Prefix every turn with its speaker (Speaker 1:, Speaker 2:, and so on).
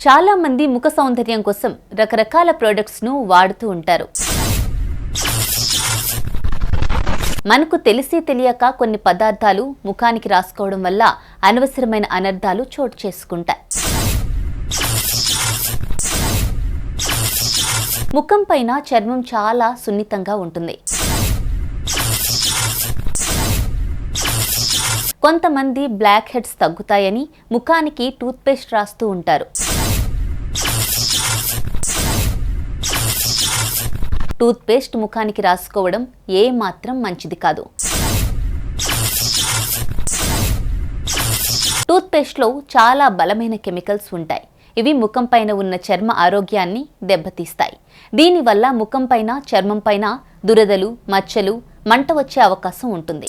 Speaker 1: చాలా మంది ముఖ సౌందర్యం కోసం రకరకాల ప్రొడక్ట్స్ ను వాడుతూ ఉంటారు. మనకు తెలిసి తెలియక కొన్ని పదార్థాలు ముఖానికి రాసుకోవడం వల్ల అనవసరమైన అనర్థాలు చోటు చేసుకుంటాయి. ముఖం పైన చర్మం చాలా సున్నితంగా ఉంటుంది. కొంతమంది బ్లాక్ హెడ్స్ తగ్గుతాయని ముఖానికి టూత్ పేస్ట్ రాస్తూ ఉంటారు. టూత్ పేస్ట్ ముఖానికి రాసుకోవడం ఏమాత్రం మంచిది కాదు. టూత్ పేస్ట్లో చాలా బలమైన కెమికల్స్ ఉంటాయి. ఇవి ముఖం పైన ఉన్న చర్మ ఆరోగ్యాన్ని దెబ్బతీస్తాయి. దీనివల్ల ముఖం పైన, చర్మం పైన దురదలు, మచ్చలు, మంట వచ్చే అవకాశం ఉంటుంది.